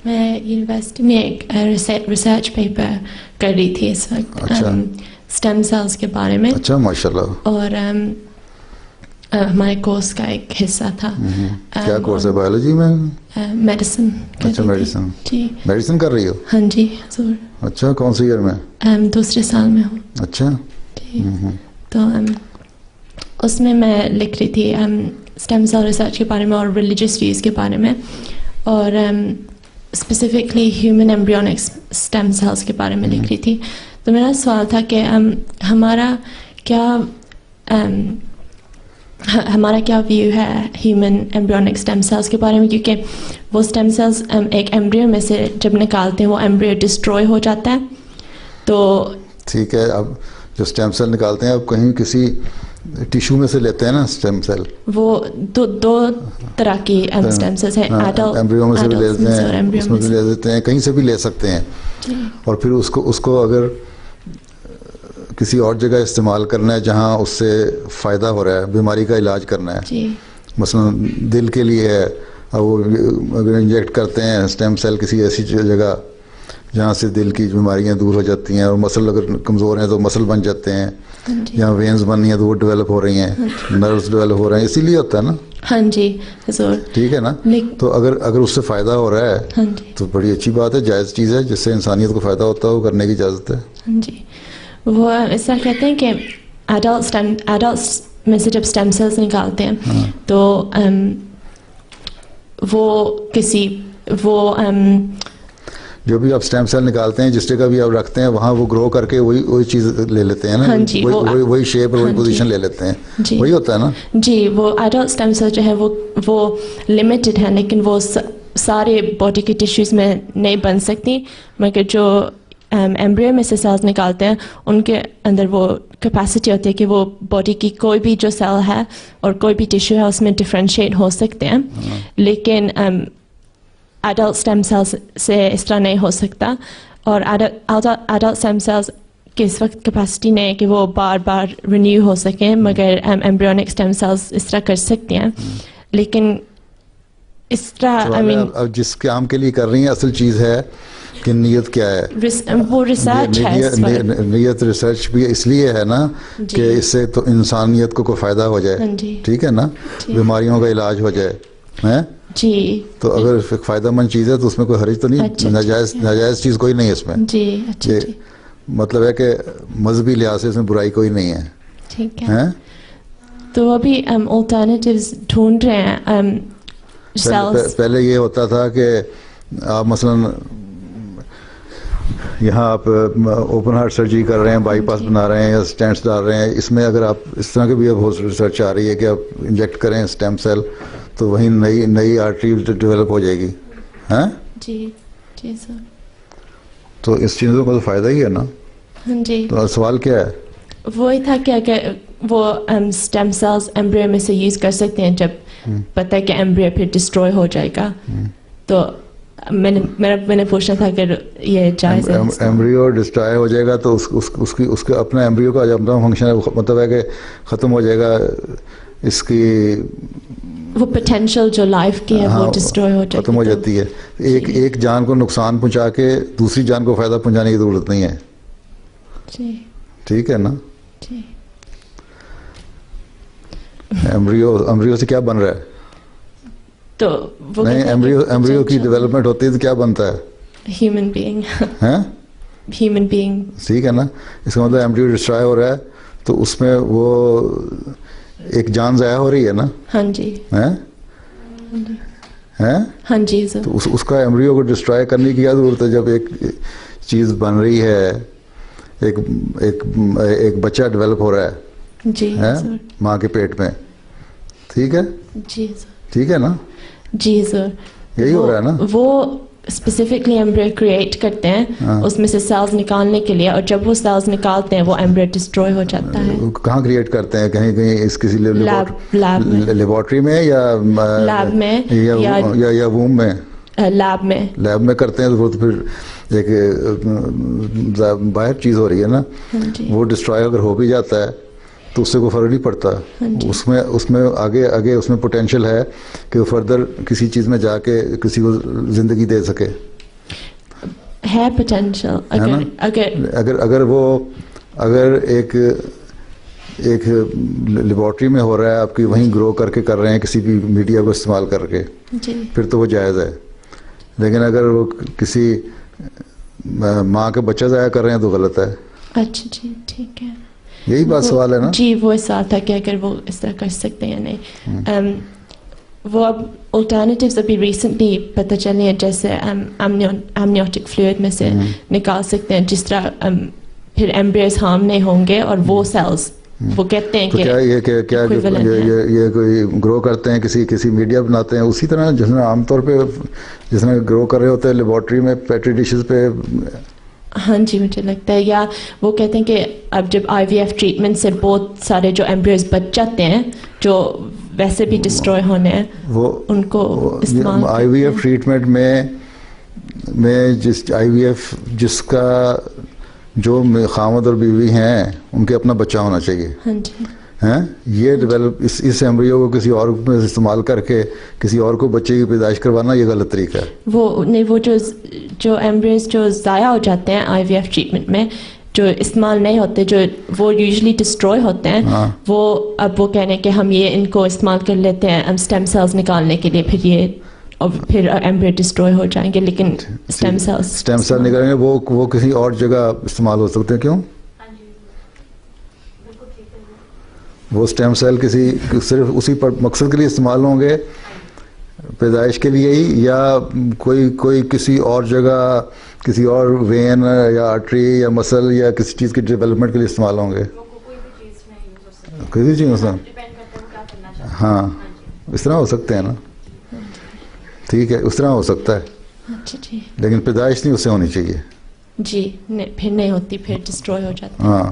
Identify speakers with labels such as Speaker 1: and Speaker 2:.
Speaker 1: میں یونیورسٹی میں ایک ریسرچ پیپر کر رہی تھی اس وقت اسٹیم سیلز کے بارے میں.
Speaker 2: اچھا ماشاء اللہ.
Speaker 1: اور ہمارے کورس کا ایک حصہ تھا.
Speaker 2: کیا کورس ہے؟ بایولوجی میں؟
Speaker 1: میڈیسن.
Speaker 2: اچھا میڈیسن.
Speaker 1: جی
Speaker 2: میڈیسن کر رہی ہو؟
Speaker 1: ہاں جی ضرور.
Speaker 2: اچھا کون سی ایئر میں؟
Speaker 1: دوسرے سال میں ہوں.
Speaker 2: اچھا
Speaker 1: جی. تو اس میں لکھ رہی تھی اسٹیم سیل ریسرچ کے بارے میں اور ریلیجیس ویوز کے بارے میں, اور specifically human embryonic stem cells کے بارے میں لکھ رہی تھی. تو میرا سوال تھا کہ ہمارا کیا ویو ہے ہیومن ایمبریونک اسٹیم سیلز کے بارے میں, کیونکہ وہ اسٹیم سیلز ایک ایمبریو میں سے جب نکالتے ہیں وہ ایمبریو ڈسٹروائے ہو جاتا ہے. تو
Speaker 2: ٹھیک ہے, اب جو اسٹیم سیل نکالتے ہیں اب کہیں کسی ٹیشو میں سے لیتے ہیں نا اسٹیم سیل, وہ
Speaker 1: دو طرح کی اسٹیم سیلز ہیں,
Speaker 2: ایمبریو میں سے بھی لیتے ہیں, اس میں بھی لے دیتے ہیں, کہیں سے بھی لے سکتے ہیں. اور پھر اس کو اگر کسی اور جگہ استعمال کرنا ہے جہاں اس سے فائدہ ہو رہا ہے, بیماری کا علاج کرنا ہے, مثلا دل کے لیے ہے, اب وہ اگر انجیکٹ کرتے ہیں اسٹیم سیل کسی ایسی جگہ جہاں سے دل کی بیماریاں دور ہو جاتی ہیں, اور مسل اگر کمزور ہیں تو مسل بن جاتے ہیں, جہاں وینز بننی ہیں تو وہ ڈیولپ ہو رہی ہیں, نروز ڈیولپ ہو رہے ہیں, اسی لیے ہوتا ہے نا.
Speaker 1: ہاں جی ضرور.
Speaker 2: ٹھیک ہے نا. تو اگر اس سے فائدہ ہو رہا ہے تو بڑی اچھی بات ہے, جائز چیز ہے, جس سے انسانیت کو فائدہ ہوتا ہے وہ کرنے کی اجازت ہے.
Speaker 1: ہاں جی. وہ اس طرح کہتے ہیں کہ ایڈلٹس میں سے جب اسٹیم سیلز نکالتے ہیں تو
Speaker 2: جو بھی آپ اسٹیم سیل نکالتے ہیں جس جگہ بھی آپ رکھتے ہیں وہاں وہ گرو کر کے وہی چیز لے لیتے ہیں نا, وہی شیپ اور وہی پوزیشن لے لیتے ہیں, وہی ہوتا ہے نا. جی
Speaker 1: وہ ایڈلٹ اسٹیم سیل جو ہے وہ لمیٹڈ ہے, لیکن وہ سارے باڈی کے ٹیشوز میں نہیں بن سکتی, مگر جو ایمبریو میں سے سیلز نکالتے ہیں ان کے اندر وہ کیپیسٹی ہوتی ہے کہ وہ باڈی کی کوئی بھی جو سیل ہے اور کوئی بھی ٹیشو ہے اس میں ڈفرینشیٹ ہو سکتے ہیں, لیکن ایڈلٹ اسٹیم سیلز سے اس طرح نہیں ہو سکتا. اور ایڈلٹ اسٹیم سیلز کی اس وقت کیپیسٹی نہیں ہے کہ وہ بار بار رینیو ہو سکیں, مگر ایمبریونک اسٹیم سیلز اس طرح کر سکتی ہیں. لیکن اس طرح
Speaker 2: جس کام کے لیے کر رہی ہیں اصل چیز ہے کہ نیت کیا ہے,
Speaker 1: وہ ریسرچ ہے.
Speaker 2: نیت ریسرچ بھی اس لیے ہے نا کہ اس سے تو انسانیت کو کوئی فائدہ ہو جائے, ٹھیک ہے نا, بیماریوں کا علاج ہو جائے.
Speaker 1: جی
Speaker 2: تو اگر فائدہ مند چیز ہے تو اس میں کوئی حرج تو نہیں, ناجائز چیز کوئی نہیں ہے اس میں.
Speaker 1: جی
Speaker 2: مطلب ہے کہ مذہبی لحاظ سے اس میں برائی کوئی نہیں ہے.
Speaker 1: ٹھیک ہے. تو ابھی آلٹرنیٹیوز ڈھونڈ رہے ہیں.
Speaker 2: پہلے یہ ہوتا تھا کہ آپ مثلا یہاں آپ اوپن ہارٹ سرجری کر رہے ہیں, بائی پاس بنا رہے ہیں یا اسٹینٹس ڈال رہے ہیں, اس میں اگر آپ اس طرح کی بھی اب ریسرچ آ رہی ہے کہ آپ انجیکٹ کریں اسٹیم سیل تو وہیں نئی آرٹری ڈیولپ ہو جائے گی. ہاں
Speaker 1: جی سر.
Speaker 2: تو اس چیزوں کا تو فائدہ ہی ہے نا.
Speaker 1: جی.
Speaker 2: تو سوال کیا ہے؟
Speaker 1: وہی تھا کہ اگر وہ اسٹیم سیلز ایمبریو میں سے یوز کر سکتے ہیں جب پتہ ہے کہ ایمبریو پھر ڈسٹروائے ہو جائے گا, تو میں نے پوچھنا تھا کہ یہ جائز ہے.
Speaker 2: ایمبریو ڈسٹرائے ہو جائے گا تو اس کا اپنا ایمبریو کا جو اپنا فنکشن ہے مطلب ہے کہ ختم ہو جائے گا, اس کی
Speaker 1: وہ پوٹینشیل جو لائف کی ہے وہ ڈسٹروائے ہو
Speaker 2: ختم ہو جاتی ہے. ایک جان کو نقصان پہنچا کے دوسری جان کو فائدہ پہنچانے کی ضرورت نہیں ہے. ٹھیک ہے نا. ایمبریو سے کیا بن رہا ہے؟
Speaker 1: تو
Speaker 2: نہیں, ایمبریو کی ڈیولپمنٹ ہوتی ہے تو کیا بنتا ہے؟
Speaker 1: Human being.
Speaker 2: ٹھیک ہے نا. اس کا مطلب ایمبریو ڈسٹرائے ہو رہا ہے تو اس میں وہ ایک جان ضائع ہو رہی ہے نا.
Speaker 1: ہاں جی. ہاں جی.
Speaker 2: تو اس کا ایمبریو کو ڈسٹرائے کرنے کی کیا ضرورت ہے جب ایک چیز بن رہی ہے, ایک بچہ ڈیولپ ہو رہا ہے ماں کے پیٹ میں. ٹھیک ہے.
Speaker 1: جی سر.
Speaker 2: ٹھیک ہے نا.
Speaker 1: جی سر.
Speaker 2: یہی ہو رہا ہے نا.
Speaker 1: وہ اسپیسیفکلی ایمبریو کریٹ کرتے ہیں اس میں سے سیلز نکالنے کے لیے, اور جب وہ سیلز نکالتے ہیں وہ ایمبریو ڈسٹروائے ہو جاتا ہے.
Speaker 2: کہاں کریٹ کرتے ہیں؟ کہیں اس کسی لیبارٹری میں یا
Speaker 1: لیب میں
Speaker 2: یا ووم میں؟ لیب میں کرتے ہیں تو پھر ایک باہر چیز ہو رہی ہے نا, وہ ڈسٹرائے اگر ہو بھی جاتا ہے تو اس سے کوئی فرق نہیں پڑتا. اس میں آگے اس میں پوٹینشیل ہے کہ وہ فردر کسی چیز میں جا کے کسی کو زندگی دے سکے.
Speaker 1: ہے پوٹینشیل.
Speaker 2: اگر ایک لیبارٹری میں ہو رہا ہے, آپ کی وہیں گرو کر کے کر رہے ہیں کسی بھی میڈیا کو استعمال کر کے, پھر تو وہ جائز ہے. لیکن اگر وہ کسی ماں کا بچہ ضائع کر رہے ہیں تو غلط ہے.
Speaker 1: اچھا جی ٹھیک ہے.
Speaker 2: یہی بات سوال ہے نا.
Speaker 1: جی وہ سوال تھا کہ اگر وہ اس طرح کر سکتے ہیں یا نہیں. وہ اب الٹرنیٹیوز ابھی ریسنٹلی پتہ چلی ہیں, جیسے امنیوٹک فلوئڈ میں سے نکال سکتے ہیں, جس طرح پھر ایمبریز ہارم نہیں ہوں گے, اور وہ سیلز وہ کہتے ہیں کہ
Speaker 2: یہ کوئی گرو کرتے ہیں کسی میڈیا بناتے ہیں اسی طرح جس میں عام طور پہ جس میں گرو کر رہے ہوتے ہیں لیبارٹری میں پیٹری ڈشز پہ.
Speaker 1: ہاں جی مجھے لگتا ہے. یا وہ کہتے ہیں کہ اب جب IVF ٹریٹمنٹ سے بہت سارے جو ایمبریوز بچ جاتے ہیں جو ویسے بھی ڈسٹروائے ہونے ہیں, وہ ان کو استعمال
Speaker 2: IVF ٹریٹمنٹ میں جس کا جو خامد اور بیوی ہیں ان کے اپنا بچہ ہونا چاہیے.
Speaker 1: ہاں جی.
Speaker 2: یہ ڈیولپ اس ایمبریو کو کسی اور میں استعمال کر کے کسی اور کو بچے کی پیدائش کروانا یہ غلط طریقہ ہے.
Speaker 1: وہ جو ایمبریوز جو ضائع ہو جاتے ہیں IVF ٹریٹمنٹ میں, جو استعمال نہیں ہوتے, جو وہ یوزلی ڈسٹروائے ہوتے ہیں, وہ اب وہ کہنے کہ ہم یہ ان کو استعمال کر لیتے ہیں اسٹیم سیلز نکالنے کے لیے, پھر ایمبریو ڈسٹروائے ہو جائیں گے. لیکن اسٹیم
Speaker 2: سیل نکالیں گے وہ کسی اور جگہ استعمال ہو سکتے ہیں. کیوں؟ وہ اسٹیم سیل صرف اسی مقصد کے لیے استعمال ہوں گے, پیدائش کے لیے ہی, یا کوئی کسی اور جگہ کسی اور وین یا آرٹری یا مسل یا کسی چیز کی ڈیولپمنٹ کے لیے استعمال ہوں گے. کسی چیز مثلا ہاں اس طرح ہو سکتے ہیں نا. ٹھیک ہے, اس طرح ہو سکتا ہے. لیکن پیدائش نہیں اس سے ہونی چاہیے.
Speaker 1: جی پھر نہیں ہوتی, پھر ڈسٹروائے ہو جاتی.
Speaker 2: ہاں